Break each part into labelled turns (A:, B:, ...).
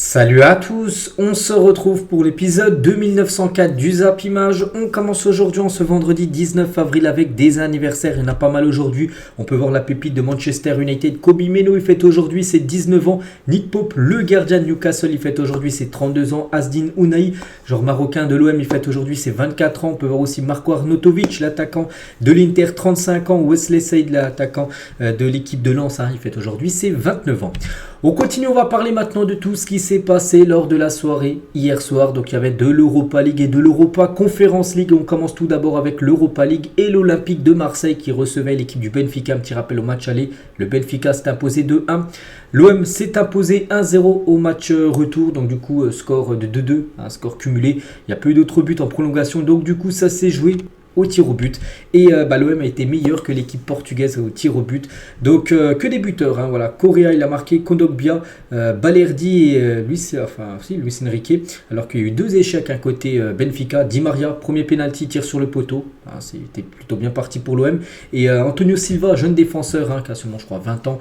A: Salut à tous, on se retrouve pour l'épisode 2904 du Zap Image. On commence aujourd'hui en ce vendredi 19 avril avec des anniversaires, il y en a pas mal aujourd'hui. On peut voir la pépite de Manchester United, Kobe Meno, il fête aujourd'hui ses 19 ans. Nick Pope, le gardien de Newcastle, il fête aujourd'hui ses 32 ans. Asdin Ounahi, joueur marocain de l'OM, il fête aujourd'hui ses 24 ans. On peut voir aussi Marco Arnautovic, l'attaquant de l'Inter, 35 ans. Wesley Saïd, l'attaquant de l'équipe de Lens, il fête aujourd'hui ses 29 ans. On continue, on va parler maintenant de tout ce qui s'est passé lors de la soirée hier soir. Donc il y avait de l'Europa League et de l'Europa Conference League. On commence tout d'abord avec l'Europa League et l'Olympique de Marseille qui recevait l'équipe du Benfica. Un petit rappel au match aller, le Benfica s'est imposé 2-1. L'OM s'est imposé 1-0 au match retour. Donc du coup score de 2-2, un score cumulé. Il n'y a pas eu d'autres buts en prolongation. Donc du coup ça s'est joué au tir au but et l'OM a été meilleur que l'équipe portugaise au tir au but, donc que des buteurs, voilà. Correa il a marqué, Kondogbia, Balerdi et Luis Enrique, alors qu'il y a eu deux échecs côté Benfica. Di Maria, premier penalty, tir sur le poteau, c'était plutôt bien parti pour l'OM, et Antonio Silva, jeune défenseur qui a seulement je crois 20 ans,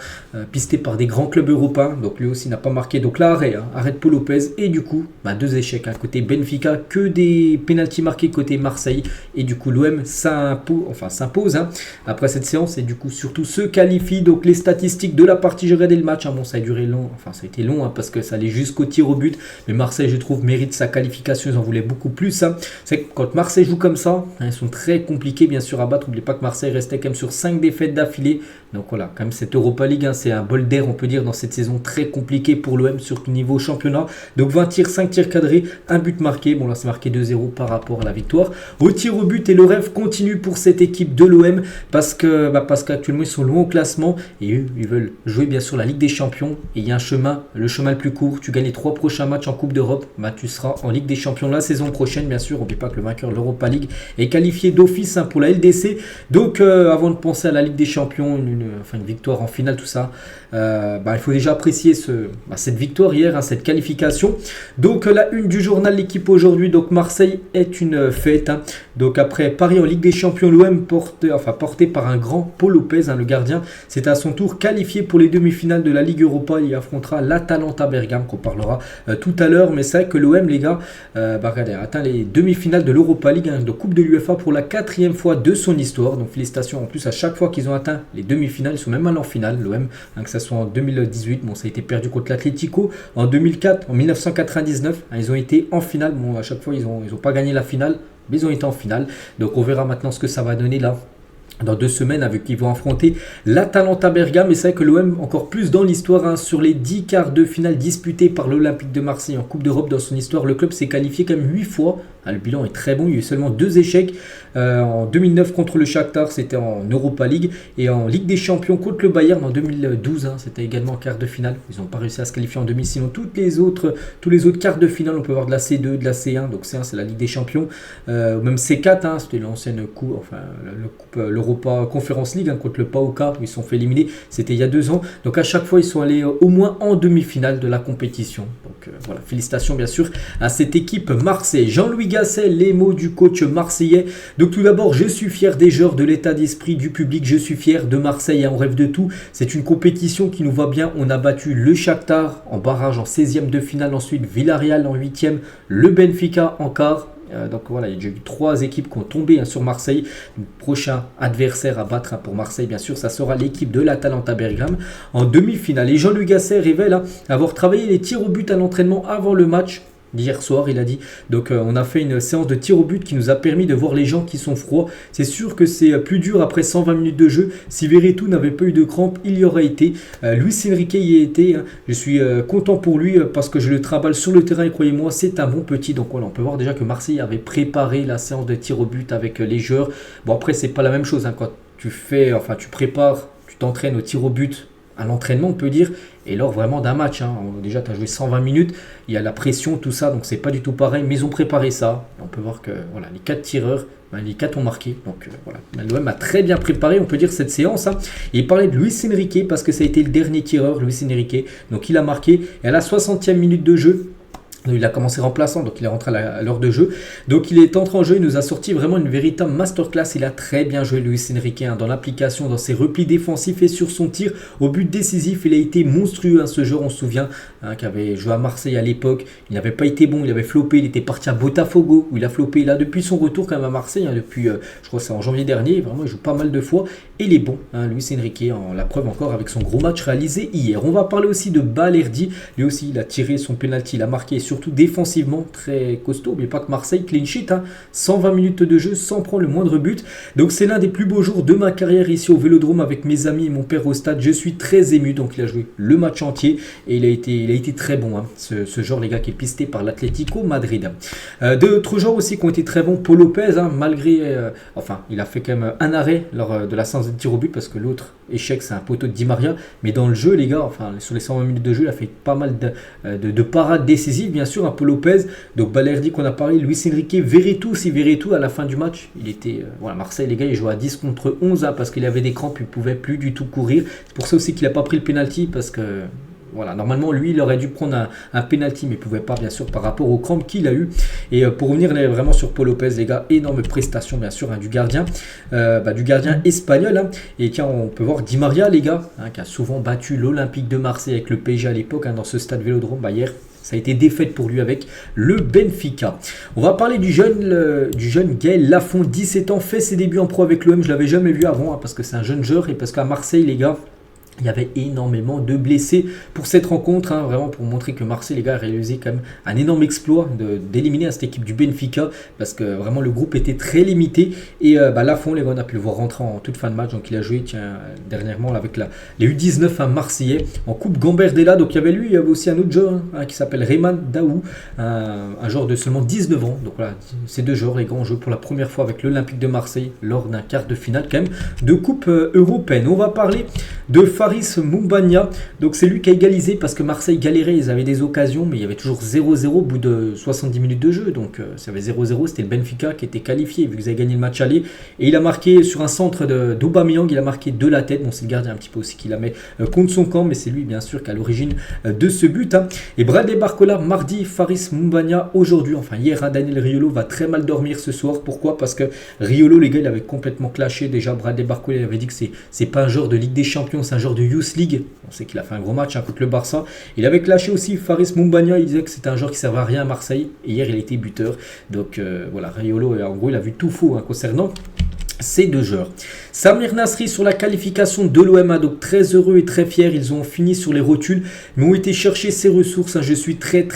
A: pisté par des grands clubs européens, donc lui aussi n'a pas marqué, donc là arrête Paul Lopez, et du coup deux échecs côté Benfica, que des penalty marqués côté Marseille, et du coup l'OM s'impose après cette séance et du coup surtout se qualifie. Donc les statistiques de la partie, j'ai regardé le match, ça a duré long, ça a été long parce que ça allait jusqu'au tir au but, mais Marseille je trouve mérite sa qualification, ils en voulaient beaucoup plus. C'est que quand Marseille joue comme ça, ils sont très compliqués bien sûr à battre. N'oubliez pas que Marseille restait quand même sur 5 défaites d'affilée, donc voilà, quand même cette Europa League c'est un bol d'air on peut dire dans cette saison très compliquée pour l'OM sur le niveau championnat. Donc 20 tirs, 5 tirs cadrés, un but marqué, bon là c'est marqué 2-0 par rapport à la victoire au tir au but, et le rêve continue pour cette équipe de l'OM parce qu'actuellement ils sont loin au classement et eux ils veulent jouer bien sûr la Ligue des Champions, et il y a un chemin, le chemin le plus court, tu gagnes les 3 prochains matchs en Coupe d'Europe, tu seras en Ligue des Champions la saison prochaine bien sûr. N'oublie pas que le vainqueur de l'Europa League est qualifié d'office pour la LDC, donc avant de penser à la Ligue des Champions, une victoire en finale, tout ça, il faut déjà apprécier cette victoire hier, cette qualification. Donc la une du journal L'équipe aujourd'hui, donc Marseille est une fête, donc après Paris en Ligue des Champions, l'OM porté par un grand Paul Lopez, le gardien, c'est à son tour qualifié pour les demi-finales de la Ligue Europa. Il affrontera l'Atalanta Bergame qu'on parlera tout à l'heure, mais c'est vrai que l'OM les gars regardez, a atteint les demi-finales de l'Europa League, de Coupe de l'UEFA pour la 4e fois de son histoire, donc félicitations. En plus à chaque fois qu'ils ont atteint les demi-finales, ils sont même allés en finale, l'OM, que ce soit en 2018, ça a été perdu contre l'Atlético, en 2004, en 1999, ils ont été en finale, à chaque fois ils ont pas gagné la finale, mais ils ont été en finale. Donc on verra maintenant ce que ça va donner là dans 2 semaines, avec qui ils vont affronter l'Atalanta Bergame. Et c'est vrai que l'OM encore plus dans l'histoire, sur les 10 quarts de finale disputés par l'Olympique de Marseille en Coupe d'Europe dans son histoire, le club s'est qualifié quand même 8 fois. Le bilan est très bon, il y a eu seulement 2 échecs en 2009 contre le Shakhtar, c'était en Europa League, et en Ligue des Champions contre le Bayern en 2012, c'était également en quart de finale. Ils n'ont pas réussi à se qualifier en demi, sinon tous les autres quarts de finale, on peut voir de la C2, de la C1, donc C1 c'est la Ligue des Champions, même C4, c'était l'ancienne coupe, l'Europa Conference League contre le PAOK, où ils se sont fait éliminer, c'était il y a 2 ans. Donc à chaque fois ils sont allés au moins en demi-finale de la compétition. Donc voilà, félicitations bien sûr à cette équipe Marseille. Jean-Louis Gasset, les mots du coach marseillais. Donc tout d'abord, je suis fier des joueurs, de l'état d'esprit du public, je suis fier de Marseille, on rêve de tout. C'est une compétition qui nous va bien, on a battu le Shakhtar en barrage en 16e de finale, ensuite Villarreal en 8e, le Benfica en quart. Donc voilà, il y a déjà eu 3 équipes qui ont tombé sur Marseille. Le prochain adversaire à battre pour Marseille, bien sûr, ça sera l'équipe de l'Atalanta Bergame en demi-finale. Et Jean-Luc Gasset révèle avoir travaillé les tirs au but à l'entraînement avant le match d'hier soir, il a dit. Donc on a fait une séance de tir au but qui nous a permis de voir les gens qui sont froids. C'est sûr que c'est plus dur après 120 minutes de jeu. Si Veretout n'avait pas eu de crampes, il y aurait été. Luis Enrique y a été. Je suis content pour lui parce que je le travaille sur le terrain et croyez-moi, c'est un bon petit. Donc voilà, on peut voir déjà que Marseille avait préparé la séance de tir au but avec les joueurs. Bon après, c'est pas la même chose quand tu prépares, tu t'entraînes au tir au but à l'entraînement, on peut dire, et lors vraiment d'un match. Déjà, tu as joué 120 minutes, il y a la pression, tout ça, donc c'est pas du tout pareil, mais ils ont préparé ça. On peut voir que voilà, les 4 tireurs, les 4 ont marqué, donc voilà. L'OM a très bien préparé, on peut dire, cette séance. Et il parlait de Luis Enrique, parce que ça a été le dernier tireur, Luis Enrique, donc il a marqué, et à la 60e minute de jeu, Il a commencé remplaçant, donc il est rentré à l'heure de jeu. Donc il est entré en jeu, il nous a sorti vraiment une véritable masterclass. Il a très bien joué Luis Enrique dans l'application, dans ses replis défensifs et sur son tir au but décisif. Il a été monstrueux ce joueur, on se souvient, qui avait joué à Marseille à l'époque. Il n'avait pas été bon, il avait floppé, il était parti à Botafogo où il a floppé. Là, depuis son retour quand même à Marseille, depuis, je crois que c'est en janvier dernier, vraiment il joue pas mal de fois. Et il est bon, Luis Enrique, la preuve encore avec son gros match réalisé hier. On va parler aussi de Balerdi. Lui aussi, il a tiré son penalty, il a marqué, surtout défensivement très costaud, mais pas que Marseille, clean sheet, 120 minutes de jeu sans prendre le moindre but. Donc c'est l'un des plus beaux jours de ma carrière ici au Vélodrome avec mes amis et mon père au stade. Je suis très ému, donc il a joué le match entier et il a été très bon, ce genre les gars qui est pisté par l'Atlético Madrid. D'autres joueurs aussi qui ont été très bons, Paul Lopez, malgré, il a fait quand même un arrêt lors de la séance de tir au but parce que l'autre échec c'est un poteau de Di Maria, mais dans le jeu les gars, sur les 120 minutes de jeu il a fait pas mal de parades décisives bien sûr, Paul Lopez, donc Balerdi qu'on a parlé, Luis Enrique, Veretout à la fin du match, il était, Marseille les gars il jouait à 10 contre 11 parce qu'il avait des crampes, il ne pouvait plus du tout courir, c'est pour ça aussi qu'il n'a pas pris le penalty parce que normalement lui il aurait dû prendre un penalty mais il ne pouvait pas bien sûr par rapport aux crampes qu'il a eu. Et pour revenir vraiment sur Paul Lopez les gars, énorme prestation bien sûr du gardien espagnol, et tiens on peut voir Di Maria les gars, qui a souvent battu l'Olympique de Marseille avec le PSG à l'époque dans ce stade Vélodrome. Hier ça a été défaite pour lui avec le Benfica. On va parler du jeune Gaël Lafont, 17 ans, fait ses débuts en pro avec l'OM. Je ne l'avais jamais vu avant parce que c'est un jeune joueur et parce qu'à Marseille les gars, il y avait énormément de blessés pour cette rencontre, vraiment pour montrer que Marseille, les gars, a réalisé quand même un énorme exploit d'éliminer cette équipe du Benfica parce que vraiment le groupe était très limité. Et Lafont, les gars, on a pu le voir rentrer en toute fin de match. Donc il a joué dernièrement avec les U19 marseillais en Coupe Gambardella. Donc il y avait lui, il y avait aussi un autre joueur qui s'appelle Rayman Daou, un joueur de seulement 19 ans. Donc voilà, ces deux joueurs, les gars, ont joué pour la première fois avec l'Olympique de Marseille lors d'un quart de finale quand même de Coupe européenne. On va parler de Faris Moumbagna, donc c'est lui qui a égalisé parce que Marseille galérait, ils avaient des occasions mais il y avait toujours 0-0 au bout de 70 minutes de jeu, donc ça avait 0-0, c'était le Benfica qui était qualifié vu qu'ils avaient gagné le match aller, et il a marqué sur un centre d'Aubameyang, il a marqué de la tête, bon c'est le gardien un petit peu aussi qui la met contre son camp, mais c'est lui bien sûr qui est à l'origine de ce but, et Bradley Barcola mardi, Faris Moumbagna aujourd'hui, hier Daniel Riolo va très mal dormir ce soir. Pourquoi? Parce que Riolo les gars il avait complètement clashé, déjà Bradley Barcola il avait dit que c'est pas un joueur de Ligue des Champions, c'est un joueur de Youth League. On sait qu'il a fait un gros match contre le Barça. Il avait clashé aussi Faris Moumbagna, il disait que c'était un joueur qui ne servait à rien à Marseille. Et hier, il a été buteur. Donc Riolo, en gros, il a vu tout faux concernant ces deux joueurs. Samir Nasri sur la qualification de l'OM, donc très heureux et très fier. Ils ont fini sur les rotules, mais ont été chercher ses ressources. Je suis très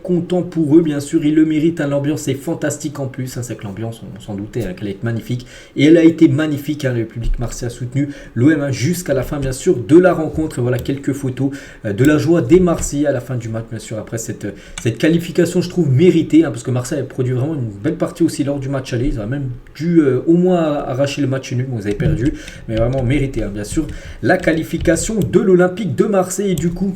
A: content pour eux, bien sûr. Ils le méritent. L'ambiance est fantastique en plus. C'est que l'ambiance, on s'en doutait qu'elle allait être magnifique. Et elle a été magnifique. Le public marseillais a soutenu l'OM jusqu'à la fin, bien sûr, de la rencontre. Et voilà quelques photos de la joie des Marseillais à la fin du match, bien sûr. Après cette qualification, je trouve méritée, parce que Marseille a produit vraiment une belle partie aussi lors du match aller. Ils auraient même dû au moins arracher le match nul, vous avez perdu, mais vraiment mérité, bien sûr, la qualification de l'Olympique de Marseille. Et du coup,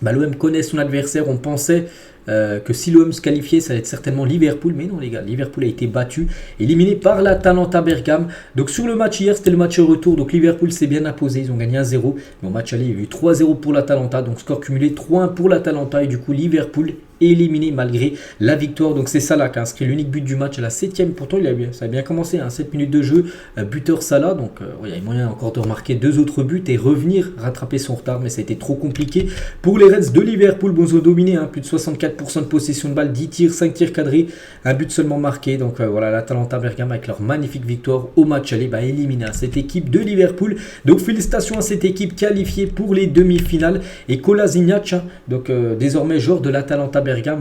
A: l'OM connaît son adversaire. On pensait que si l'OM se qualifiait, ça allait être certainement Liverpool, mais non les gars, Liverpool a été battu, éliminé par l'Atalanta Bergame. Donc sur le match hier, c'était le match retour, donc Liverpool s'est bien imposé, ils ont gagné 1-0, mais au match aller, il y a eu 3-0 pour l'Atalanta, donc score cumulé 3-1 pour l'Atalanta, et du coup Liverpool éliminé malgré la victoire. Donc c'est Salah qui a inscrit l'unique but du match à la 7ème. Pourtant ça a bien commencé, 7 minutes de jeu, buteur Salah. Donc il y a moyen encore de remarquer 2 autres buts et revenir rattraper son retard, mais ça a été trop compliqué pour les Reds de Liverpool. Ils ont dominé, plus de 64% de possession de balle, 10 tirs, 5 tirs cadrés, un but seulement marqué. Donc l'Atalanta Bergame avec leur magnifique victoire au match aller éliminé cette équipe de Liverpool. Donc félicitations à cette équipe qualifiée pour les demi-finales. Et Kolasinac, donc désormais joueur de l'Atalanta Bergame,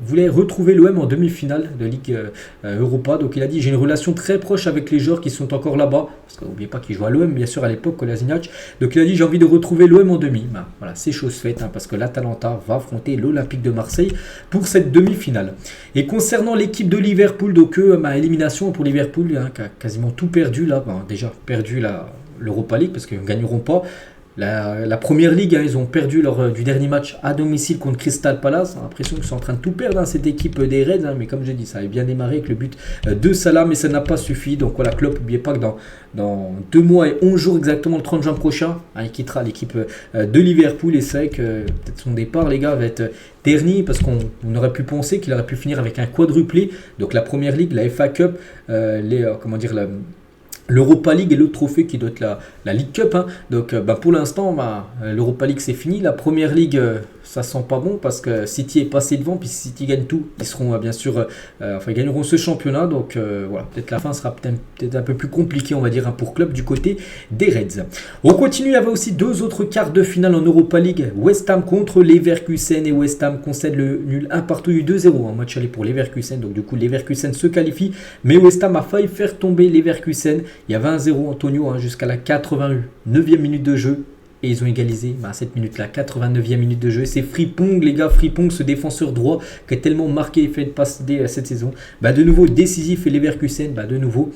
A: voulait retrouver l'OM en demi-finale de Ligue Europa. Donc il a dit: j'ai une relation très proche avec les joueurs qui sont encore là-bas, parce que n'oubliez pas qu'il joue à l'OM bien sûr à l'époque, Kolasinac. Donc il a dit: j'ai envie de retrouver l'OM en demi. Voilà, c'est chose faite, parce que l'Atalanta va affronter l'Olympique de Marseille pour cette demi-finale. Et concernant l'équipe de Liverpool, donc élimination pour Liverpool, qui a quasiment tout perdu là, déjà perdu l'Europa League parce qu'ils ne gagneront pas. la première ligue, hein, ils ont perdu lors du dernier match à domicile contre Crystal Palace. On a l'impression qu'ils sont en train de tout perdre, hein, cette équipe des Reds. Hein, mais comme j'ai dit, ça avait bien démarré avec le but de Salah, mais ça n'a pas suffi. Donc voilà, Klopp, n'oubliez pas que dans 2 mois et 11 jours exactement, le 30 juin prochain, hein, il quittera l'équipe de Liverpool. Et c'est vrai que peut-être son départ, les gars, va être terni parce qu'on aurait pu penser qu'il aurait pu finir avec un quadruplé. Donc la première ligue, la FA Cup, l'Europa League et l'autre trophée qui doit être la League Cup. Hein. Donc pour l'instant, l'Europa League c'est fini. La première ligue, ça sent pas bon parce que City est passé devant. Puis si City gagne tout, ils seront bien sûr, ils gagneront ce championnat. Donc voilà, peut-être la fin sera peut-être un peu plus compliquée, on va dire, hein, pour club du côté des Reds. On continue, il y avait aussi 2 autres quarts de finale en Europa League. West Ham contre Leverkusen et West Ham concède le nul 1 partout, 2-0 en match aller pour Leverkusen. Donc du coup, Leverkusen se qualifie, mais West Ham a failli faire tomber Leverkusen. Il y avait 1-0 Antonio, hein, jusqu'à la 89e minute de jeu. Et ils ont égalisé à cette minute-là, 89e minute de jeu. C'est Frimpong, les gars, Frimpong, ce défenseur droit qui a tellement marqué et fait de passes cette saison. De nouveau décisif, et Leverkusen, de nouveau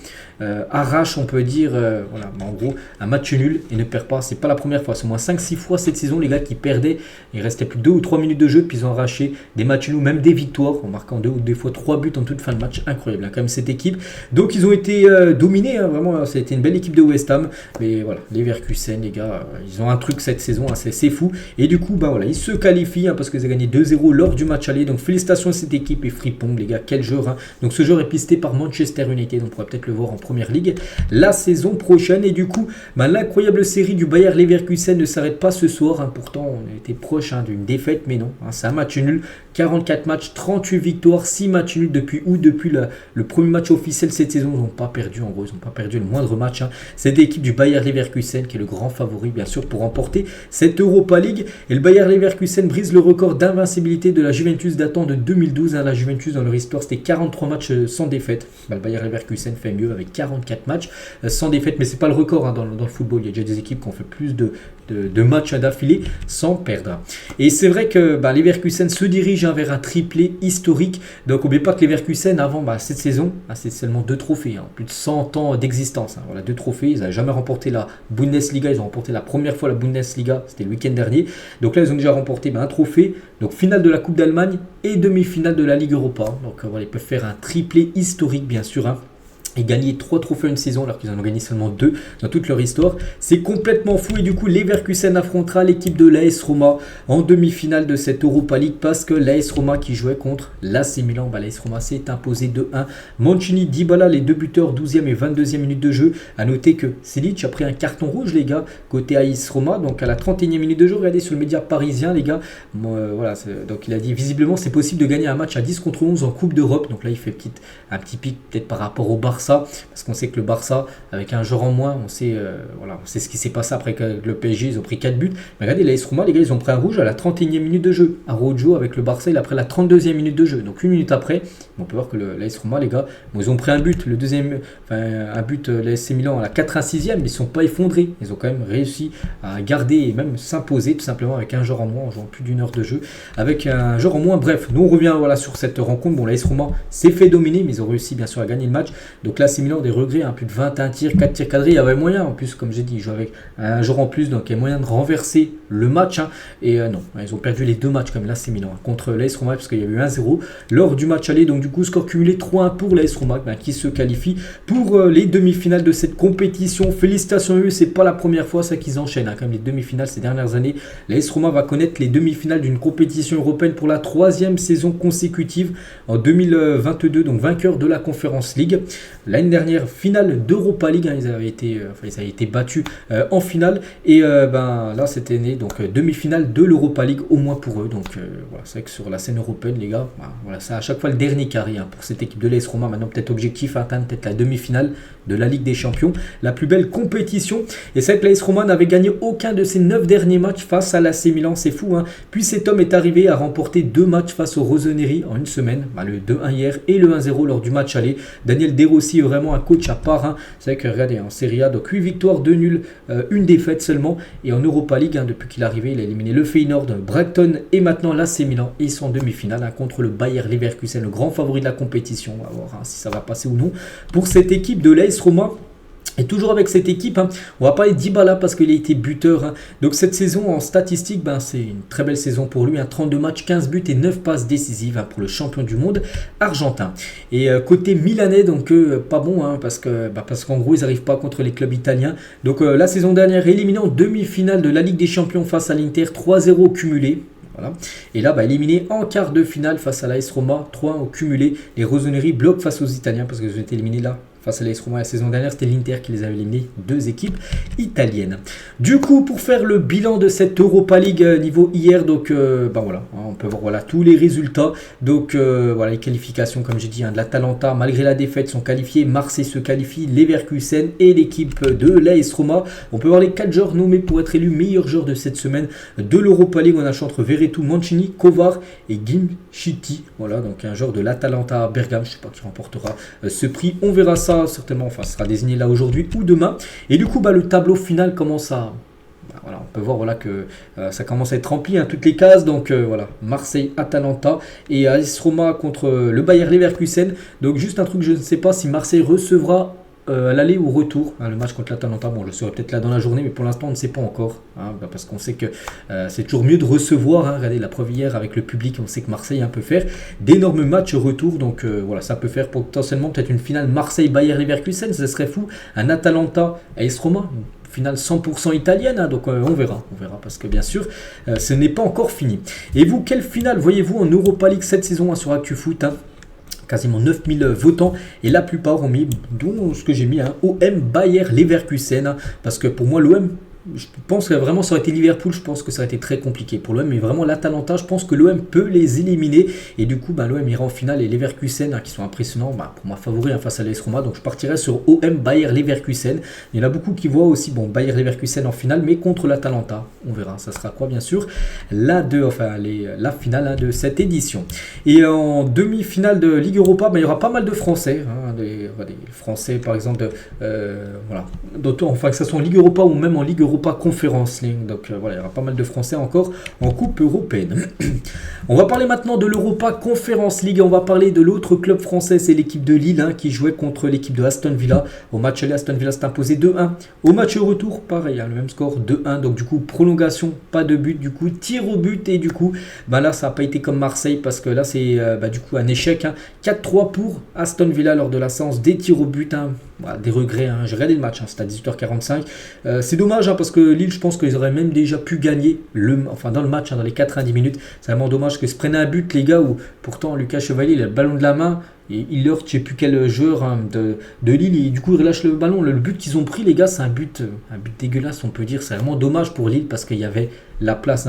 A: arrache, on peut dire, en gros, un match nul et ne perd pas. C'est pas la première fois, c'est au moins 5-6 fois cette saison, les gars, qui perdaient. Il restait plus 2 ou 3 minutes de jeu, puis ils ont arraché des matchs nuls, même des victoires, en marquant 2 ou des fois 3 buts en toute fin de match. Incroyable, hein, quand même, cette équipe. Donc, ils ont été dominés, hein, vraiment, ça a été une belle équipe de West Ham. Mais voilà, Leverkusen, les gars, ils ont un truc cette saison, hein, c'est fou. Et du coup, ils se qualifient, hein, parce qu'ils ont gagné 2-0 lors du match aller. Donc, félicitations à cette équipe et Frimpong, les gars, quel joueur. Hein. Donc, ce joueur est pisté par Manchester United. On pourrait peut-être le voir en première ligue la saison prochaine. Et du coup, l'incroyable série du Bayer Leverkusen ne s'arrête pas ce soir. Hein. Pourtant, on était proche, hein, d'une défaite, mais non. Hein, c'est un match nul. 44 matchs, 38 victoires, 6 matchs nuls depuis le premier match officiel cette saison. Ils n'ont pas perdu, en gros, ils n'ont pas perdu le moindre match. Hein. Cette équipe du Bayer Leverkusen qui est le grand favori, bien sûr, pour remporter cette Europa League. Et le Bayer Leverkusen brise le record d'invincibilité de la Juventus datant de 2012. Hein. La Juventus, dans leur histoire, c'était 43 matchs sans défaite. Le Bayer Leverkusen fait mieux avec 44 matchs sans défaite, mais c'est pas le record, hein, dans le football. Il y a déjà des équipes qui ont fait plus de matchs d'affilée sans perdre. Et c'est vrai que Leverkusen se dirige, hein, vers un triplé historique. Donc n'oubliez pas que Leverkusen, avant cette saison, c'est seulement 2 trophées, hein, plus de 100 ans d'existence. Hein. Voilà, 2 trophées. Ils n'avaient jamais remporté la Bundesliga. Ils ont remporté la première fois la Bundesliga, c'était le week-end dernier. Donc là, ils ont déjà remporté un trophée. Donc finale de la Coupe d'Allemagne et demi-finale de la Ligue Europa. Donc ils peuvent faire un triplé historique, bien sûr. Hein. Et gagner 3 trophées une saison alors qu'ils en ont gagné seulement 2 dans toute leur histoire. C'est complètement fou. Et du coup, Leverkusen affrontera l'équipe de l'AS Roma en demi-finale de cette Europa League parce que l'AS Roma qui jouait contre l'AC Milan, l'AS Roma s'est imposé 2-1. Mancini, Dybala, les 2 buteurs, 12e et 22e minute de jeu. A noter que Silic a pris un carton rouge, les gars, côté AS Roma. Donc à la 31e minute de jeu, regardez sur le média parisien, les gars. Donc il a dit visiblement c'est possible de gagner un match à 10 contre 11 en Coupe d'Europe. Donc là, il fait un petit pic peut-être par rapport au Barça. Parce qu'on sait que le Barça, avec un joueur en moins, on sait ce qui s'est passé après que le PSG, ils ont pris 4 buts. Mais regardez, l'AS Roma, les gars, ils ont pris un rouge à la 31e minute de jeu. Araujo avec le Barça, il a pris la 32e minute de jeu. Donc 1 minute après, on peut voir que l'AS Roma, les gars, ils ont pris un but. Le deuxième, un but, l'AS Milan à la 86e, mais ils ne sont pas effondrés. Ils ont quand même réussi à garder et même s'imposer tout simplement avec un joueur en moins, en jouant plus d'1 heure de jeu. Avec un joueur en moins, bref, nous on revient sur cette rencontre. Bon, l'AS Roma s'est fait dominer, mais ils ont réussi bien sûr à gagner le match. Donc là, c'est Milan, des regrets, hein, plus de 21 tirs, 4 tirs cadrés, il y avait moyen, en plus, comme j'ai dit, ils jouent avec un joueur en plus, donc il y a moyen de renverser le match, hein, et non, ils ont perdu les 2 matchs comme là, c'est Milan, hein, contre l'AS Roma, parce qu'il y a eu 1-0 lors du match aller, donc du coup, score cumulé 3-1 pour l'AS Roma, qui se qualifie pour les demi-finales de cette compétition. Félicitations à eux, c'est pas la première fois ça qu'ils enchaînent, hein, comme les demi-finales ces dernières années. L'AS Roma va connaître les demi-finales d'une compétition européenne pour la 3e saison consécutive en 2022, donc vainqueur de la Conference League. L'année dernière, finale d'Europa League, hein, ils avaient été battus en finale. Et là, cette année, donc demi-finale de l'Europa League, au moins pour eux. Donc c'est vrai que sur la scène européenne, les gars, c'est à chaque fois le dernier carré, hein, pour cette équipe de l'AS Roma. Maintenant, peut-être objectif, atteindre peut-être la demi-finale de la Ligue des Champions, la plus belle compétition. Et c'est vrai que l'AS Roma n'avait gagné aucun de ses 9 derniers matchs face à l'AC Milan, c'est fou. Hein. Puis cet homme est arrivé à remporter 2 matchs face au Rossoneri en une semaine, le 2-1 hier et le 1-0 lors du match aller. Daniel De Rossi est vraiment un coach à part. Hein. C'est vrai que regardez, en Serie A, donc 8 victoires, 2 nuls, 1 défaite seulement. Et en Europa League, hein, depuis qu'il est arrivé, il a éliminé le Feyenoord, Brighton et maintenant l'AC Milan. Et ils sont en demi-finale, hein, contre le Bayer Leverkusen, le grand favori de la compétition. On va voir, hein, si ça va passer ou non pour cette équipe de l'AS Roma. Et toujours avec cette équipe, on va parler d'Dybala parce qu'il a été buteur. Donc cette saison en statistique, c'est une très belle saison pour lui. 32 matchs, 15 buts et 9 passes décisives pour le champion du monde argentin. Et côté milanais, donc pas bon parce qu'en gros ils n'arrivent pas contre les clubs italiens. Donc la saison dernière, éliminé en demi-finale de la Ligue des Champions face à l'Inter, 3-0 cumulé. Voilà. Et là, éliminé en quart de finale face à l'AS Roma, 3 au cumulé. Les rossoneri bloquent face aux Italiens parce qu'ils ont été éliminés là. Face à l'AS Roma la saison dernière, c'était l'Inter qui les avait éliminés, 2 équipes italiennes. Du coup, pour faire le bilan de cette Europa League niveau hier, donc voilà, on peut voir tous les résultats. Donc les qualifications, comme j'ai dit, de l'Atalanta, malgré la défaite, sont qualifiés. Marseille se qualifie, Leverkusen et l'équipe de l'AS Roma. On peut voir les 4 joueurs nommés pour être élus meilleurs joueurs de cette semaine de l'Europa League. On a entre Veretout, Mancini, Kovar et Gimchiti. Voilà, donc un joueur de l'Atalanta Bergame. Je ne sais pas qui remportera ce prix. On verra ça certainement, sera désigné là aujourd'hui ou demain. Et du coup, le tableau final commence à... on peut voir que ça commence à être rempli, toutes les cases. Donc Marseille, Atalanta et AS Roma contre le Bayer Leverkusen. Donc juste un truc, je ne sais pas si Marseille recevra à l'aller ou au retour, le match contre l'Atalanta. Bon, je serai peut-être là dans la journée, mais pour l'instant on ne sait pas encore, parce qu'on sait que c'est toujours mieux de recevoir. Regardez la preuve hier avec le public, on sait que Marseille peut faire d'énormes matchs retour. Donc ça peut faire potentiellement peut-être une finale Marseille-Bayer-Leverkusen, ce serait fou. Un Atalanta AS Roma, finale 100% italienne, donc on verra parce que bien sûr ce n'est pas encore fini. Et vous, quelle finale voyez-vous en Europa League cette saison sur ActuFoot? Quasiment 9000 votants et la plupart ont mis, dont ce que j'ai mis, OM Bayer Leverkusen, parce que pour moi l'OM, je pense que vraiment ça aurait été Liverpool, je pense que ça aurait été très compliqué pour l'OM, mais vraiment l'Atalanta, je pense que l'OM peut les éliminer et du coup l'OM ira en finale et Leverkusen qui sont impressionnants, pour moi favoris face à l'AS Roma, donc je partirai sur OM Bayer Leverkusen. Il y en a beaucoup qui voient aussi Bayer Leverkusen en finale, mais contre l'Atalanta, on verra, ça sera quoi bien sûr la finale de cette édition. Et en demi-finale de Ligue Europa, il y aura pas mal de Français, des Français par exemple, que ce soit en Ligue Europa ou même en Ligue Europa Conference League. Donc il y aura pas mal de Français encore en Coupe européenne. On va parler maintenant de l'Europa Conference League. On va parler de l'autre club français, c'est l'équipe de Lille qui jouait contre l'équipe de Aston Villa. Au match aller, Aston Villa s'est imposé 2-1. Au match retour, pareil, le même score 2-1. Donc du coup, prolongation, pas de but, du coup, tir au but. Et du coup, là, ça n'a pas été comme Marseille parce que là, c'est du coup un échec. 4-3 pour Aston Villa lors de la séance des tirs au but. Des regrets, j'ai regardé le match, c'était à 18h45. C'est dommage parce que Lille, je pense qu'ils auraient même déjà pu gagner dans le match, dans les 90 minutes. C'est vraiment dommage que se prennent un but, les gars, où pourtant Lucas Chevalier il a le ballon de la main et il heurte, je sais plus quel joueur de Lille, et du coup il relâche le ballon. Le but qu'ils ont pris, les gars, c'est un but dégueulasse, on peut dire. C'est vraiment dommage pour Lille parce qu'il y avait la place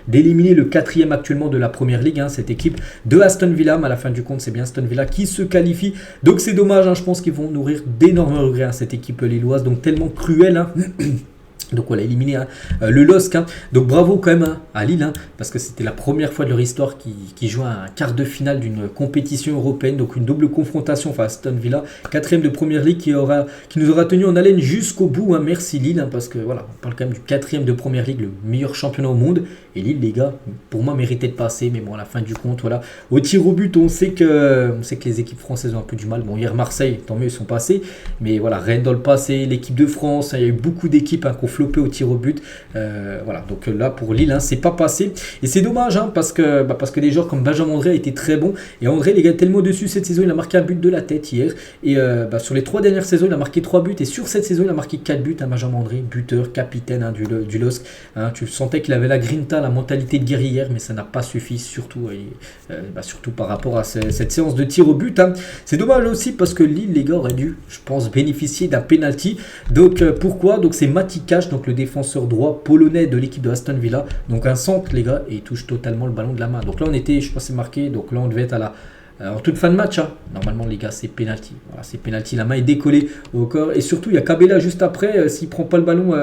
A: d'éliminer le 4e actuellement de la première ligue, cette équipe de Aston Villa. Mais à la fin du compte, c'est bien Aston Villa qui se qualifie. Donc c'est dommage, je pense qu'ils vont nourrir d'énormes regrets cette équipe lilloise, donc tellement cruelle. Donc on a éliminé le LOSC. Donc bravo quand même à Lille, parce que c'était la première fois de leur histoire qui jouait un quart de finale d'une compétition européenne. Donc une double confrontation face à Aston Villa, 4e de première ligue qui nous aura tenu en haleine jusqu'au bout. Merci Lille, parce que on parle quand même du 4e de première ligue, le meilleur championnat au monde. Et Lille, les gars, pour moi méritait de passer, mais à la fin du compte, au tir au but, on sait que les équipes françaises ont un peu du mal. Hier Marseille, tant mieux, ils sont passés, mais Rennes dans le passé, l'équipe de France, il y a eu beaucoup d'équipes qui ont flopé au tir au but. Donc là pour Lille, c'est pas passé et c'est dommage, parce que des joueurs comme Benjamin André a été très bon, et André, les gars, tellement dessus cette saison, il a marqué un but de la tête hier, et sur les 3 dernières saisons il a marqué 3 buts, et sur cette saison il a marqué 4 buts. Benjamin André, buteur, capitaine du LOSC, tu sentais qu'il avait la grinta, la mentalité de guerrière, mais ça n'a pas suffi, surtout par rapport à cette séance de tir au but. C'est dommage aussi parce que Lille, les gars, aurait dû, je pense, bénéficier d'un penalty. Donc pourquoi? Donc c'est Mati Cash, donc le défenseur droit polonais de l'équipe de Aston Villa, donc un centre, les gars, et il touche totalement le ballon de la main. Donc là on était, je sais pas si c'est marqué, donc là on devait être en toute fin de match. Normalement les gars, c'est penalty. C'est penalty, la main est décollée au corps, et surtout il y a Cabella juste après, s'il prend pas le ballon,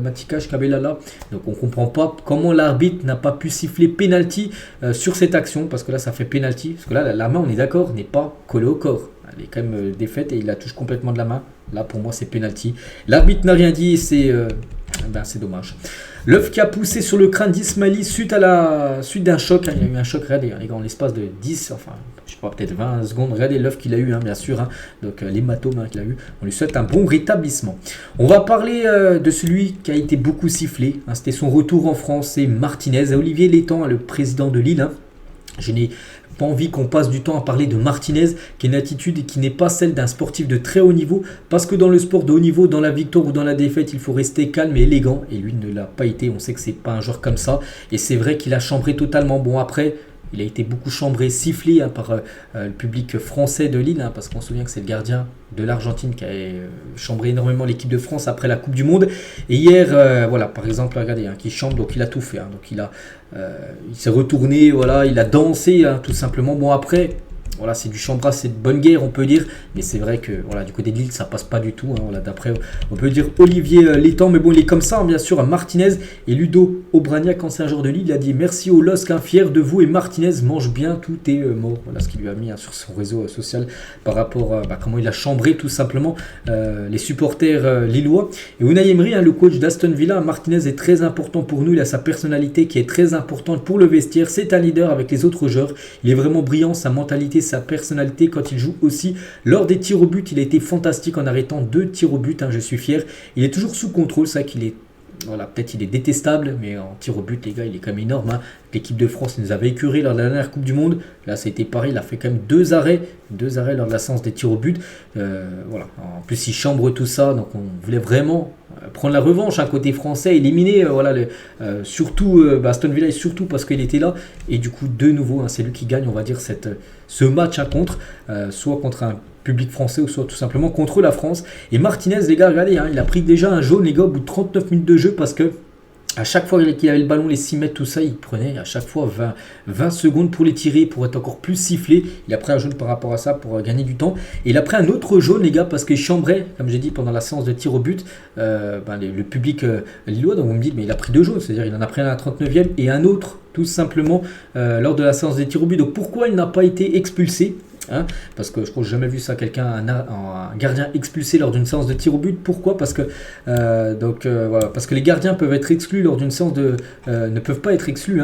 A: Mati Cash, Cabella là, donc on comprend pas comment l'arbitre n'a pas pu siffler penalty sur cette action, parce que là ça fait penalty, parce que là la main, on est d'accord, n'est pas collée au corps. Elle est quand même défaite et il la touche complètement de la main. Là pour moi c'est penalty. L'arbitre n'a rien dit, et c'est dommage. L'œuf qui a poussé sur le crâne d'Ismaili suite d'un choc. Il y a eu un choc, regardez, les gars, en l'espace de 10, enfin, je sais pas, peut-être 20 secondes. Regardez l'œuf qu'il a eu, bien sûr. Donc, l'hématome qu'il a eu. On lui souhaite un bon rétablissement. On va parler de celui qui a été beaucoup sifflé. C'était son retour en France, c'est Martinez. Olivier Létang, le président de Lille. Je n'ai pas envie qu'on passe du temps à parler de Martinez, qui est une attitude qui n'est pas celle d'un sportif de très haut niveau, parce que dans le sport de haut niveau, dans la victoire ou dans la défaite, il faut rester calme et élégant, et lui ne l'a pas été. On sait que c'est pas un joueur comme ça, et c'est vrai qu'il a chambré totalement. Bon, après, il a été beaucoup chambré, sifflé par le public français de Lille, parce qu'on se souvient que c'est le gardien de l'Argentine qui a chambré énormément l'équipe de France après la Coupe du Monde. Et hier, voilà, par exemple, regardez, qui chambre, donc il a tout fait. Donc il s'est retourné, voilà, il a dansé, tout simplement. Bon, après, voilà, c'est du chambrage, c'est de bonne guerre, on peut dire. Mais c'est vrai que voilà, du côté de Lille, ça passe pas du tout. Voilà, d'après, on peut dire Olivier Létang, mais bon, il est comme ça, bien sûr. Martinez et Ludo Obraniak, quand c'est un joueur de Lille, il a dit merci au LOSC, fier de vous. Et Martinez mange bien, tout est mort. Voilà ce qu'il lui a mis sur son réseau social par rapport à comment il a chambré tout simplement les supporters lillois. Et Unai Emery, le coach d'Aston Villa, Martinez est très important pour nous. Il a sa personnalité qui est très importante pour le vestiaire. C'est un leader avec les autres joueurs. Il est vraiment brillant, sa mentalité, sa personnalité quand il joue aussi. Lors des tirs au but, il a été fantastique en arrêtant 2 tirs au but, je suis fier. Il est toujours sous contrôle, c'est vrai qu'il est, voilà, peut-être il est détestable, mais en tir au but, les gars, il est quand même énorme. L'équipe de France nous avait écœuré lors de la dernière Coupe du Monde. Là, ça a été pareil, il a fait quand même 2 arrêts lors de la séance des tirs au but. Voilà. En plus, il chambre tout ça, donc on voulait vraiment prendre la revanche, côté français, éliminer surtout Aston Villa, et surtout parce qu'il était là. Et du coup, de nouveau, c'est lui qui gagne, on va dire, ce match soit contre un public français ou soit tout simplement contre la France. Et Martinez, les gars, regardez, il a pris déjà un jaune, les gars, au bout de 39 minutes de jeu, parce que à chaque fois qu'il avait le ballon, les 6 mètres, tout ça, il prenait à chaque fois 20 secondes pour les tirer, pour être encore plus sifflé. Il a pris un jaune par rapport à ça pour gagner du temps. Et il a pris un autre jaune, les gars, parce qu'il chambrait, comme j'ai dit, pendant la séance de tir au but, le public lillois. Donc vous me dites, mais il a pris 2 jaunes, c'est-à-dire il en a pris un à la 39e et un autre, tout simplement, lors de la séance des tirs au but. Donc pourquoi il n'a pas été expulsé ? Parce que je crois que j'ai jamais vu ça, un gardien expulsé lors d'une séance de tir au but. Pourquoi ? Parce que voilà, parce que les gardiens peuvent être exclus lors d'une séance ne peuvent pas être exclus.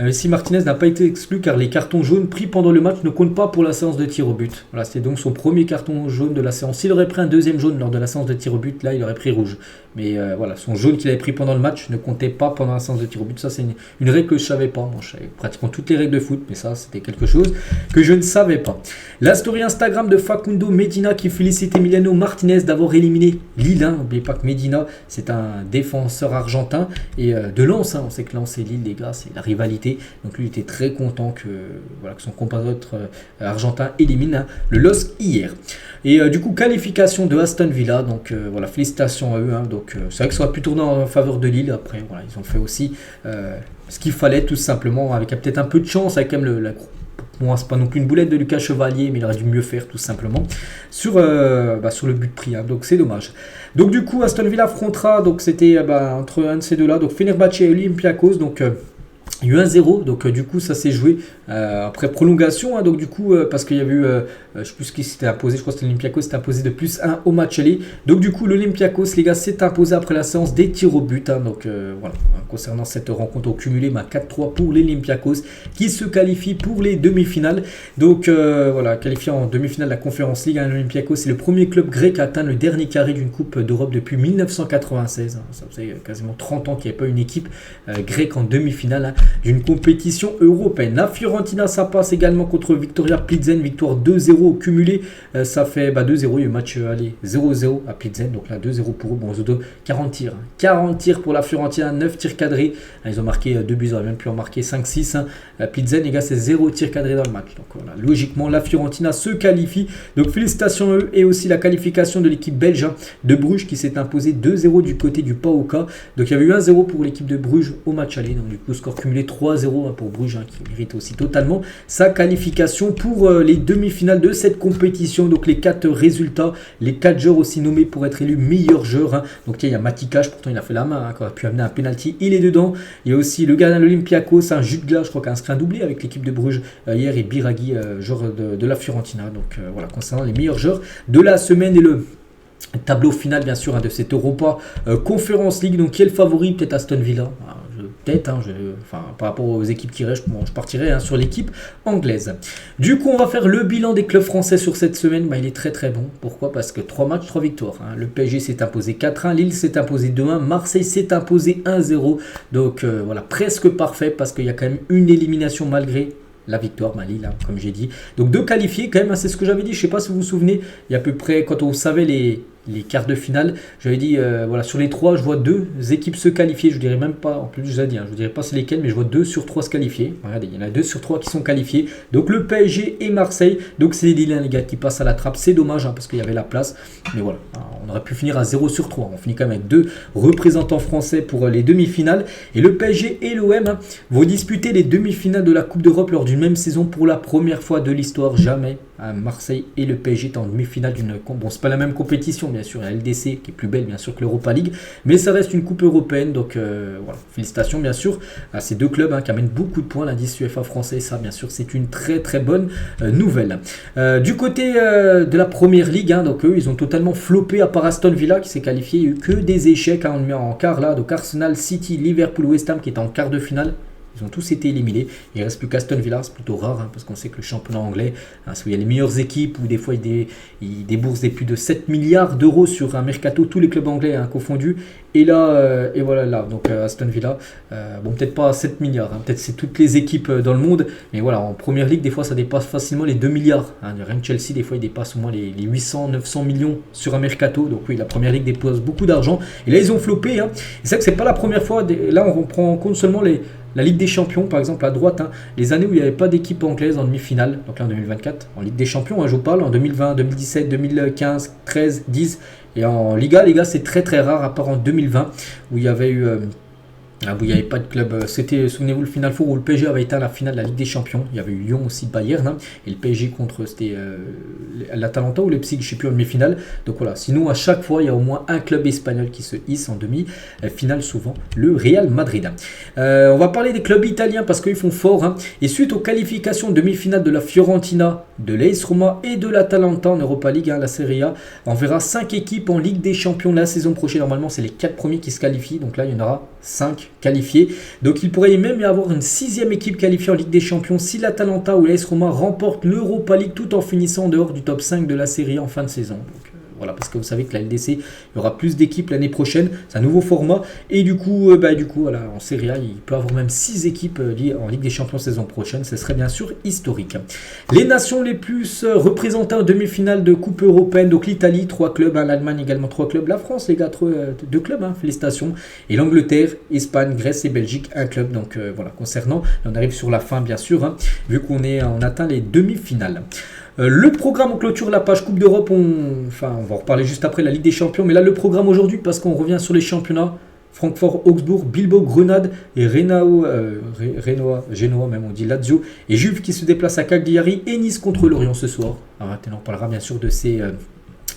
A: Si Martinez n'a pas été exclu car les cartons jaunes pris pendant le match ne comptent pas pour la séance de tir au but. Voilà, c'était donc son premier carton jaune de la séance. S'il aurait pris un deuxième jaune lors de la séance de tir au but, là il aurait pris rouge. Mais voilà, son jaune qu'il avait pris pendant le match ne comptait pas pendant la séance de tir au but. Ça, c'est une règle que je savais pas. Moi, je savais pratiquement toutes les règles de foot, mais ça, c'était quelque chose que je ne savais pas. La story Instagram de Facundo Medina qui félicite Emiliano Martinez d'avoir éliminé Lille. N'oubliez pas que Medina, c'est un défenseur argentin et de Lens. On sait que Lens et Lille, les gars, c'est la rivalité. Donc lui, il était très content que son compatriote argentin élimine le LOSC hier. Et du coup, qualification de Aston Villa. Donc voilà, félicitations à eux. Donc c'est vrai que ça aurait pu tourner en faveur de Lille. Après, voilà, ils ont fait aussi ce qu'il fallait, tout simplement, avec peut-être un peu de chance, avec quand même bon, c'est pas non plus une boulette de Lucas Chevalier, mais il aurait dû mieux faire, tout simplement, sur le but pris. Donc c'est dommage. Donc du coup, Aston Villa affrontera, donc c'était entre un de ces deux-là, donc Fenerbahçe et Olympiakos. Donc il y a eu 1-0, donc du coup ça s'est joué après prolongation, donc du coup parce qu'il y a eu, je ne sais plus ce qui s'était imposé, je crois que c'était l'Olympiakos, s'était imposé de +1 au match aller. Donc du coup l'Olympiakos, les gars, s'est imposé après la séance des tirs au but. Donc voilà, concernant cette rencontre au cumulé, 4-3 pour l'Olympiakos qui se qualifie pour les demi-finales. Donc voilà, qualifié en demi-finale de la Conférence League, l'Olympiakos c'est le premier club grec à atteindre le dernier carré d'une Coupe d'Europe depuis 1996. Ça faisait quasiment 30 ans qu'il n'y avait pas une équipe grecque en demi-finale d'une compétition européenne. La Fiorentina, ça passe également contre Victoria Plzen, victoire 2-0 au cumulé. Ça fait 2-0, il y a eu match aller 0-0 à Plzen, donc là 2-0 pour eux. Bon, 40 tirs. 40 tirs pour la Fiorentina, 9 tirs cadrés. Ils ont marqué 2 buts, ils auraient même pu en marquer 5-6. Plzen, les gars, c'est 0 tir cadré dans le match. Donc voilà, logiquement, la Fiorentina se qualifie. Donc félicitations à eux et aussi la qualification de l'équipe belge de Bruges qui s'est imposée 2-0 du côté du PAOK. Donc il y avait eu 1-0 pour l'équipe de Bruges au match aller. Donc du coup, score cumulé 3-0 pour Bruges, qui mérite aussi totalement sa qualification pour les demi-finales de cette compétition. Donc les 4 résultats, les 4 joueurs aussi nommés pour être élus meilleurs joueurs. Donc il y a Matikach, pourtant il a fait la main, qui aurait pu amener un penalty, il est dedans. Il y a aussi le gardien de l'Olympiakos, Jutgla, je crois, qui a inscrit un doublé avec l'équipe de Bruges hier, et Biraghi, joueur de la Fiorentina. Donc voilà, concernant les meilleurs joueurs de la semaine. Et le tableau final bien sûr de cette Europa Conference League. Donc qui est le favori? Peut-être Aston Villa. Peut-être, par rapport aux équipes qui restent, je partirai sur l'équipe anglaise. Du coup, on va faire le bilan des clubs français sur cette semaine. Il est très très bon. Pourquoi? Parce que 3 matchs, 3 victoires. Le PSG s'est imposé 4-1, Lille s'est imposé 2-1, Marseille s'est imposé 1-0. Donc voilà, presque parfait parce qu'il y a quand même une élimination malgré la victoire, Lille, comme j'ai dit. Donc 2 qualifiés quand même, c'est ce que j'avais dit. Je ne sais pas si vous vous souvenez, il y a à peu près, quand on savait les quarts de finale, j'avais dit voilà, sur les 3 je vois 2 équipes se qualifier, je dirais même pas, en plus je vous dirais pas c'est lesquelles, mais je vois 2 sur 3 se qualifier. Regardez, il y en a 2 sur 3 qui sont qualifiés, donc le PSG et Marseille. Donc c'est les Liliens les gars qui passent à la trappe, c'est dommage parce qu'il y avait la place, mais voilà, on aurait pu finir à 0 sur 3, on finit quand même avec 2 représentants français pour les demi-finales. Et le PSG et l'OM vont disputer les demi-finales de la Coupe d'Europe lors d'une même saison pour la première fois de l'histoire. Jamais Marseille et le PSG étaient en demi-finale d'une... Bon, c'est pas la même compétition bien sûr, la LDC qui est plus belle bien sûr que l'Europa League, mais ça reste une coupe européenne, donc voilà, félicitations bien sûr à ces 2 clubs qui amènent beaucoup de points, l'indice UEFA français, ça bien sûr c'est une très très bonne nouvelle. Du côté de la première ligue, donc eux ils ont totalement floppé, à part Aston Villa qui s'est qualifié, il n'y a eu que des échecs en quart là, donc Arsenal, City, Liverpool, West Ham qui est en quart de finale. Ils ont tous été éliminés. Il ne reste plus qu'Aston Villa, c'est plutôt rare parce qu'on sait que le championnat anglais, il y a les meilleures équipes où des fois ils déboursent plus de 7 milliards d'euros sur un mercato, tous les clubs anglais confondus. Et là, donc Aston Villa, peut-être pas 7 milliards, peut-être c'est toutes les équipes dans le monde, mais voilà, en première ligue, des fois ça dépasse facilement les 2 milliards. Rien que Chelsea, des fois il dépasse au moins les 800, 900 millions sur un mercato. Donc oui, la première ligue dépose beaucoup d'argent. Et là, ils ont floppé. Et c'est vrai que c'est pas la première fois. Là, on prend en compte seulement la Ligue des Champions, par exemple, à droite, les années où il n'y avait pas d'équipe anglaise en demi-finale, donc là en 2024, en Ligue des Champions, je vous parle, en 2020, 2017, 2015, 13, 10, et en Liga, les gars, c'est très très rare, à part en 2020, où il y avait eu... où il n'y avait pas de club, c'était, souvenez-vous, le Final Four où le PSG avait été à la finale de la Ligue des Champions. Il y avait eu Lyon aussi, Bayern, et le PSG contre, c'était l'Atalanta ou Leipzig, je ne sais plus, en demi-finale. Donc voilà, sinon à chaque fois, il y a au moins un club espagnol qui se hisse en demi-finale, souvent le Real Madrid. On va parler des clubs italiens parce qu'ils font fort. Et suite aux qualifications de demi-finale de la Fiorentina, de l'AS Roma et de l'Atalanta en Europa League, la Serie A, on verra 5 équipes en Ligue des Champions la saison prochaine. Normalement, c'est les 4 premiers qui se qualifient, donc là, il y en aura 5 qualifiés. Donc il pourrait même y avoir une 6e équipe qualifiée en Ligue des Champions si l'Atalanta ou l'AS Roma remportent l'Europa League tout en finissant en dehors du top 5 de la Série A en fin de saison. Donc, voilà, parce que vous savez que la LDC, il y aura plus d'équipes l'année prochaine, c'est un nouveau format, et du coup, voilà, en Serie A, il peut y avoir même 6 équipes en Ligue des Champions saison prochaine, ce serait bien sûr historique. Les nations les plus représentées en demi-finale de Coupe européenne, donc l'Italie, 3 clubs, l'Allemagne également 3 clubs, la France, les gars, 2 clubs, félicitations, et l'Angleterre, Espagne, Grèce et Belgique, 1 club, donc voilà, concernant, on arrive sur la fin bien sûr, vu qu'on atteint les demi-finales. Le programme, on clôture la page Coupe d'Europe, on va en reparler juste après la Ligue des Champions, mais là le programme aujourd'hui, parce qu'on revient sur les championnats, Francfort, Augsbourg, Bilbao, Grenade et Genoa même on dit Lazio, et Juve qui se déplace à Cagliari et Nice contre Lorient ce soir. Alors, on parlera bien sûr de ces...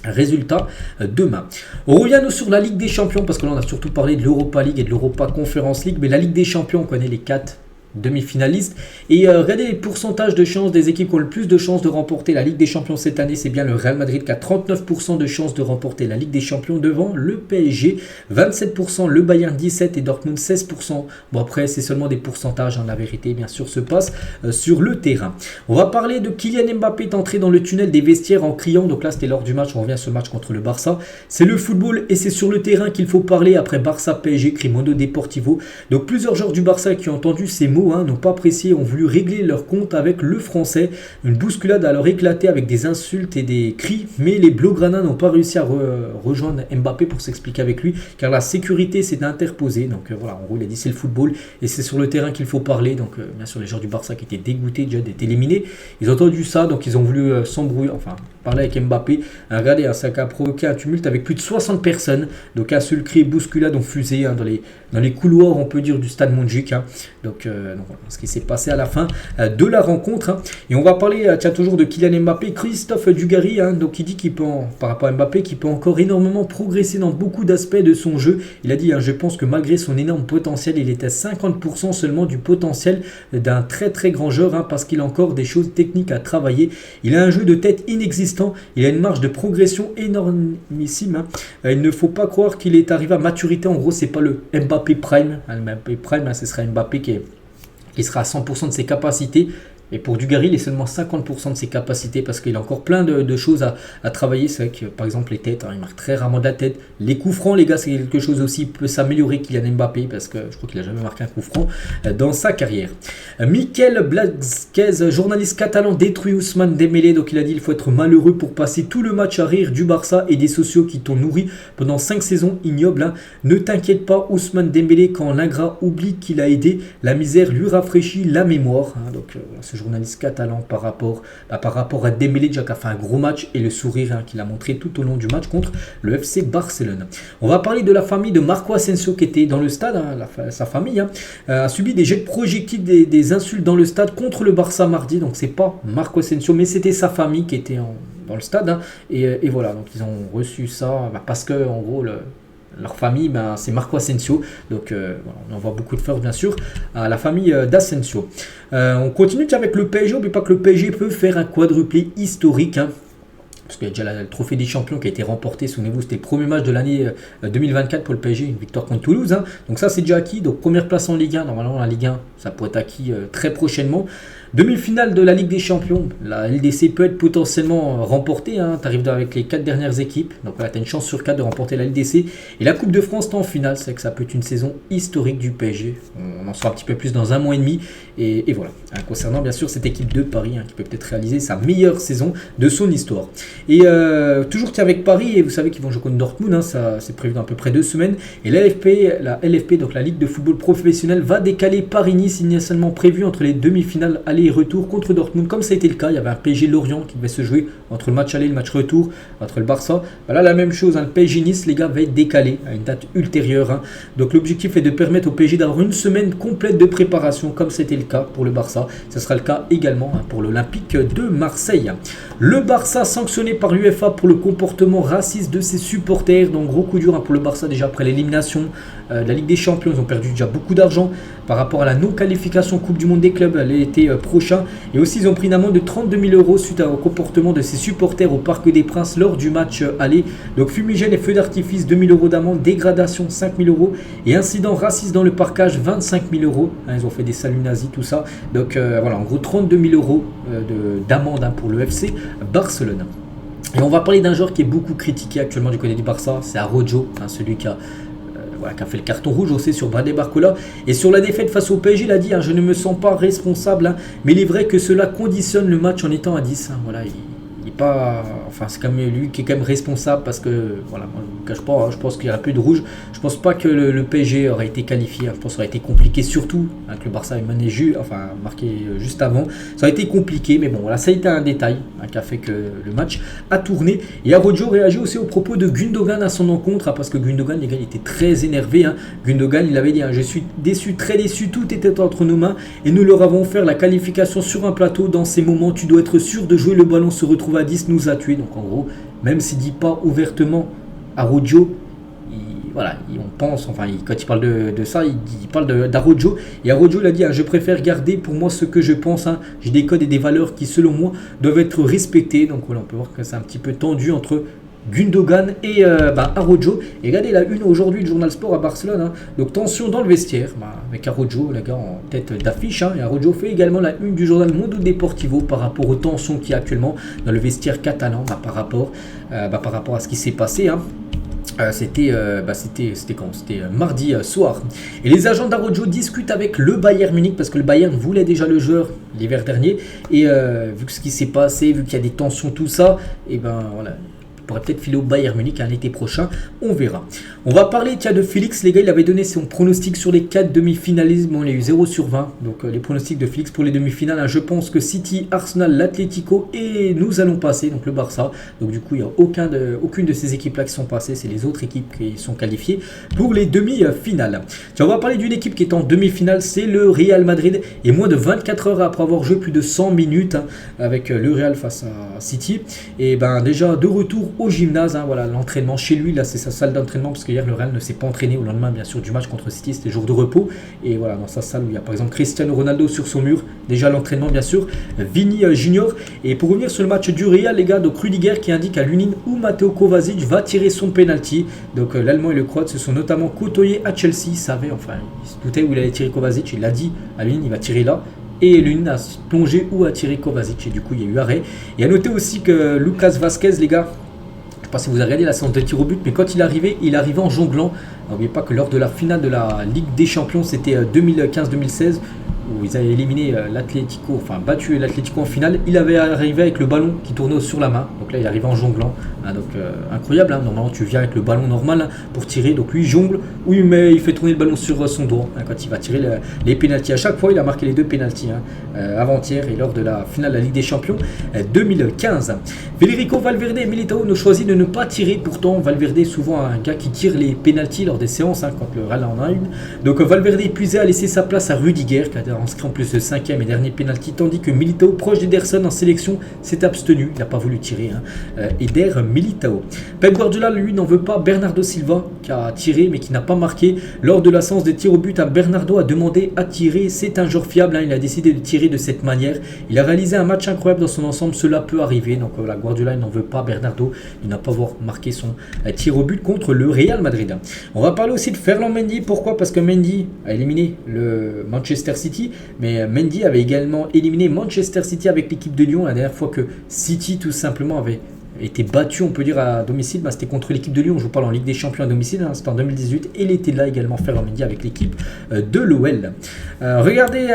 A: résultats demain. On revient nous sur la Ligue des Champions, parce que là on a surtout parlé de l'Europa League et de l'Europa Conference League, mais la Ligue des Champions, on connaît les 4 demi-finalistes. Et regardez les pourcentages de chances des équipes qui ont le plus de chances de remporter la Ligue des Champions cette année. C'est bien le Real Madrid qui a 39% de chances de remporter la Ligue des Champions devant le PSG, 27%, le Bayern 17% et Dortmund 16%. Bon après c'est seulement des pourcentages, la vérité bien sûr se passe sur le terrain. On va parler de Kylian Mbappé est entré dans le tunnel des vestiaires en criant. Donc là c'était lors du match, on revient à ce match contre le Barça. C'est le football et c'est sur le terrain qu'il faut parler après Barça PSG, crie Mundo Deportivo. Donc plusieurs joueurs du Barça qui ont entendu ces mots n'ont pas apprécié, ont voulu régler leur compte avec le français. Une bousculade a alors éclaté avec des insultes et des cris, mais les Blaugrana n'ont pas réussi à rejoindre Mbappé pour s'expliquer avec lui, car la sécurité s'est interposée. Donc voilà, en gros il a dit c'est le football et c'est sur le terrain qu'il faut parler. Donc bien sûr les joueurs du Barça qui étaient dégoûtés déjà d'être éliminés, ils ont entendu ça, donc ils ont voulu s'embrouiller, enfin parler avec Mbappé. Regardez, ça a provoqué un tumulte avec plus de 60 personnes. Donc un seul cri et bousculade ont fusé dans les couloirs, on peut dire, du stade Montjuïc. Donc voilà ce qui s'est passé à la fin de la rencontre. Et on va parler toujours de Kylian Mbappé. Christophe Dugarry, donc il dit qu'il peut, par rapport à Mbappé, qu'il peut encore énormément progresser dans beaucoup d'aspects de son jeu. Il a dit, je pense que malgré son énorme potentiel, il est à 50% seulement du potentiel d'un très très grand joueur, parce qu'il a encore des choses techniques à travailler. Il a un jeu de tête inexistant consistant, il a une marge de progression énormissime. Il ne faut pas croire qu'il est arrivé à maturité. En gros, c'est pas le Mbappé Prime. Le Mbappé Prime, ce sera Mbappé qui sera à 100% de ses capacités. Et pour Dugarry, il est seulement 50% de ses capacités parce qu'il a encore plein de choses à travailler. C'est vrai que par exemple les têtes, il marque très rarement de la tête. Les coups francs, les gars, c'est quelque chose aussi qui peut s'améliorer Kylian Mbappé parce que je crois qu'il n'a jamais marqué un coup franc dans sa carrière. Mikel Blázquez, journaliste catalan, détruit Ousmane Dembélé. Donc il a dit il faut être malheureux pour passer tout le match à rire du Barça et des sociaux qui t'ont nourri pendant 5 saisons ignobles. Ne t'inquiète pas, Ousmane Dembélé, quand l'ingrat oublie qu'il a aidé, la misère lui rafraîchit la mémoire. Donc ce journaliste catalan par rapport à Dembélé déjà qui a fait un gros match et le sourire qu'il a montré tout au long du match contre le FC Barcelone. On va parler de la famille de Marco Asensio qui était dans le stade. Sa famille a subi des jets de projectiles, des insultes dans le stade contre le Barça mardi. Donc c'est pas Marco Asensio mais c'était sa famille qui était dans le stade. Et voilà, donc ils ont reçu ça parce que en gros leur famille, c'est Marco Asensio. Donc voilà, on envoie beaucoup de fleurs bien sûr à la famille d'Asensio. On continue avec le PSG. N'oublie pas que le PSG peut faire un quadruplé historique. Parce qu'il y a déjà le trophée des champions qui a été remporté, souvenez-vous, c'était le premier match de l'année 2024 pour le PSG, une victoire contre Toulouse. Donc ça c'est déjà acquis, donc première place en Ligue 1, normalement la Ligue 1 ça pourrait être acquis très prochainement. Demi-finale de la Ligue des Champions, la LDC peut être potentiellement remportée, tu arrives avec les 4 dernières équipes, donc voilà, tu as une chance sur 4 de remporter la LDC. Et la Coupe de France, tu es en finale, c'est que ça peut être une saison historique du PSG, on en saura un petit peu plus dans un mois et demi. Et voilà, concernant bien sûr cette équipe de Paris, qui peut peut-être réaliser sa meilleure saison de son histoire. Et toujours avec Paris, et vous savez qu'ils vont jouer contre Dortmund, ça c'est prévu dans à peu près 2 semaines. Et la LFP, donc la Ligue de football professionnel, va décaler Paris-Nice initialement prévu entre les demi-finales aller et retour contre Dortmund, comme ça a été le cas. Il y avait un PSG Lorient qui devait se jouer entre le match aller et le match retour entre le Barça. Voilà, la même chose, le PSG Nice, les gars, va être décalé à une date ultérieure. Donc l'objectif est de permettre au PSG d'avoir une semaine complète de préparation, comme c'était le cas pour le Barça. Ce sera le cas également pour l'Olympique de Marseille. Le Barça sanctionné par l'UEFA pour le comportement raciste de ses supporters. Donc gros coup dur pour le Barça déjà après l'élimination de la Ligue des Champions. Ils ont perdu déjà beaucoup d'argent par rapport à la non-qualification Coupe du Monde des clubs l'été prochain. Et aussi ils ont pris une amende de 32 000 € suite au comportement de ses supporters au Parc des Princes lors du match aller. Donc fumigène et feux d'artifice 2 000 € d'amende, dégradation 5 000 € et incident raciste dans le parcage 25 000 €. Ils ont fait des saluts nazis, tout ça. Donc voilà, en gros 32 000 € d'amende pour le FC Barcelone. Et on va parler d'un joueur qui est beaucoup critiqué actuellement du côté du Barça, c'est Araujo, celui qui a fait le carton rouge aussi sur Bradley Barcola. Et sur la défaite face au PSG, il a dit je ne me sens pas responsable, mais il est vrai que cela conditionne le match en étant à 10. Voilà, il est pas, enfin c'est quand même lui qui est quand même responsable parce que voilà, moi je ne cache pas, je pense qu'il y a un peu de rouge. Je pense pas que le PSG aurait été qualifié. Je pense que ça aurait été compliqué, surtout que le Barça ait marqué juste avant. Ça aurait été compliqué, mais bon voilà, ça a été un détail qui a fait que le match a tourné. Et Araujo réagit aussi au propos de Gundogan à son encontre, parce que Gundogan, les gars, il était très énervé. Gundogan, il avait dit je suis déçu, très déçu, tout était entre nos mains et nous leur avons offert la qualification sur un plateau. Dans ces moments, tu dois être sûr de jouer, le ballon se retrouve à 10, nous a tués. Donc en gros, même s'il dit pas ouvertement Araujo, on pense, quand il parle de ça, il parle d'Araujo. Et Araujo, il a dit je préfère garder pour moi ce que je pense. J'ai des codes et des valeurs qui, selon moi, doivent être respectés. Donc voilà, on peut voir que c'est un petit peu tendu entre Gundogan et Araujo. Et regardez la une aujourd'hui du Journal Sport à Barcelone. Donc tension dans le vestiaire avec Araujo, les gars, en tête d'affiche. Et Araujo fait également la une du journal Mundo Deportivo par rapport aux tensions qu'il y a actuellement dans le vestiaire catalan par rapport à ce qui s'est passé. C'était quand? C'était mardi soir. Et les agents d'Araujo discutent avec le Bayern Munich parce que le Bayern voulait déjà le joueur l'hiver dernier. Et vu que ce qui s'est passé, vu qu'il y a des tensions, tout ça, et voilà. Il pourrait peut-être filer au Bayern Munich l'été prochain, on verra. On va parler de Félix, les gars, il avait donné son pronostic sur les 4 demi-finalistes, il a eu 0 sur 20, donc les pronostics de Félix pour les demi-finales, je pense que City, Arsenal, l'Atlético et nous allons passer, donc le Barça, donc du coup il n'y a aucune de ces équipes-là qui sont passées, c'est les autres équipes qui sont qualifiées pour les demi-finales. On va parler d'une équipe qui est en demi-finale, c'est le Real Madrid, et moins de 24 heures après avoir joué plus de 100 minutes avec le Real face à City, et déjà de retour au gymnase, hein, voilà, l'entraînement chez lui, là c'est sa salle d'entraînement, parce qu'hier le Real ne s'est pas entraîné au lendemain bien sûr du match contre City, c'était jour de repos, et voilà, dans sa salle où il y a par exemple Cristiano Ronaldo sur son mur, déjà l'entraînement bien sûr, Vini Junior. Et pour revenir sur le match du Real, les gars, donc Rudiger qui indique à Lunin où Matteo Kovacic va tirer son penalty. Donc l'Allemand et le Croate se sont notamment côtoyés à Chelsea, il savait, enfin il se doutait où il allait tirer Kovacic, il l'a dit à Lunin, il va tirer là. Et Lunin a plongé ou a tiré Kovacic, et du coup il y a eu arrêt. Et à noter aussi que Lucas Vazquez, les gars, je ne sais pas si vous avez regardé la séance de tir au but, mais quand il arrivait en jonglant. N'oubliez pas que lors de la finale de la Ligue des Champions, c'était 2015-2016, où ils avaient éliminé l'Atlético, enfin battu l'Atlético en finale. Il avait arrivé avec le ballon qui tournait sur la main, donc là il arrivait en jonglant, hein, donc incroyable, hein. Normalement tu viens avec le ballon normal, hein, pour tirer, donc lui il jongle, ou il fait tourner le ballon sur son doigt, hein, quand il va tirer les pénaltys. À chaque fois il a marqué les 2 pénaltys, hein, avant-hier et lors de la finale de la Ligue des Champions 2015. Federico Valverde et Militao ont choisi de ne pas tirer, pourtant Valverde est souvent un gars qui tire les pénaltys des séances, hein, quand le Real en a une. Donc Valverde épuisé a laissé sa place à Rudiger qui a inscrit en plus le 5e et dernier penalty, tandis que Militao, proche d'Ederson en sélection, s'est abstenu, il n'a pas voulu tirer, hein, Eder Militao. Pep Guardiola lui n'en veut pas Bernardo Silva qui a tiré mais qui n'a pas marqué. Lors de la séance des tirs au but, Bernardo a demandé à tirer, c'est un joueur fiable, hein, il a décidé de tirer de cette manière, il a réalisé un match incroyable dans son ensemble, cela peut arriver. Donc voilà, Guardiola n'en veut pas Bernardo, il n'a pas marqué son tir au but contre le Real Madrid. On va parler aussi de Ferland Mendy. Pourquoi? Parce que Mendy a éliminé le Manchester City, mais Mendy avait également éliminé Manchester City avec l'équipe de Lyon la dernière fois que City tout simplement avait été battu, on peut dire, à domicile. C'était contre l'équipe de Lyon, je vous parle en Ligue des Champions à domicile, hein, c'était en 2018, et il était là également, Ferland Mendy, avec l'équipe de l'OL. Regardez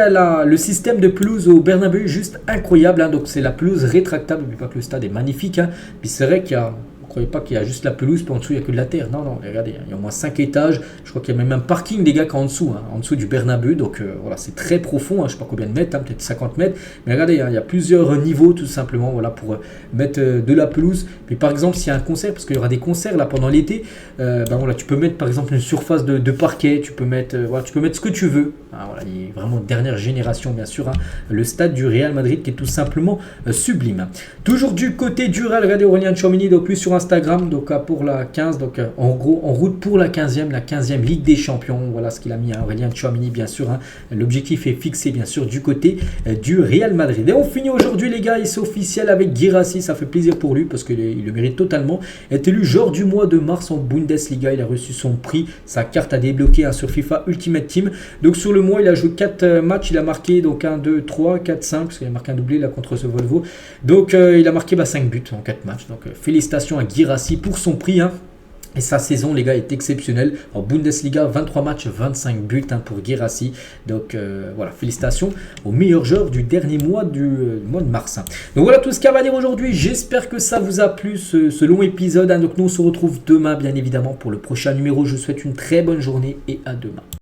A: le système de pelouse au Bernabéu, juste incroyable, hein. Donc c'est la pelouse rétractable, n'oubliez pas que le stade est magnifique, hein. Puis c'est vrai qu'il y a... Ne croyez pas qu'il y a juste la pelouse, puis en dessous il n'y a que de la terre. Non, non, regardez, il y a au moins 5 étages. Je crois qu'il y a même un parking, des gars, qui est en dessous, hein, en dessous du Bernabéu. Donc voilà, c'est très profond, hein, je ne sais pas combien de mètres, hein, peut-être 50 mètres. Mais regardez, hein, il y a plusieurs niveaux tout simplement, voilà, pour mettre de la pelouse. Puis par exemple, s'il y a un concert, parce qu'il y aura des concerts là pendant l'été, voilà, tu peux mettre par exemple une surface de parquet, tu peux mettre ce que tu veux. Ah, voilà, il est vraiment dernière génération bien sûr, hein, le stade du Real Madrid qui est tout simplement sublime. Toujours du côté du Real, regardez Aurélien Tchouaméni, donc lui sur Instagram, donc pour la 15, donc en gros en route pour la 15e Ligue des Champions. Voilà ce qu'il a mis, hein, Aurélien Tchouaméni bien sûr, hein. L'objectif est fixé bien sûr du côté du Real Madrid. Et on finit aujourd'hui les gars, et c'est officiel avec Guirassy, ça fait plaisir pour lui parce qu'il le mérite totalement. Il est élu joueur du mois de mars en Bundesliga, il a reçu son prix, sa carte a débloqué, hein, sur FIFA Ultimate Team. Donc sur le mois il a joué 4 matchs, il a marqué donc 1, 2, 3, 4, 5, parce qu'il a marqué un doublé là contre ce Volvo. Donc il a marqué 5 buts en 4 matchs. Donc félicitations à Guirassy pour son prix, hein. Et sa saison les gars est exceptionnelle. En Bundesliga, 23 matchs, 25 buts, hein, pour Guirassy. Donc voilà, félicitations au meilleur joueur du dernier mois mois de mars, hein. Donc voilà tout ce qu'il y a à dire aujourd'hui. J'espère que ça vous a plu ce long épisode, hein. Donc nous on se retrouve demain bien évidemment pour le prochain numéro. Je vous souhaite une très bonne journée et à demain.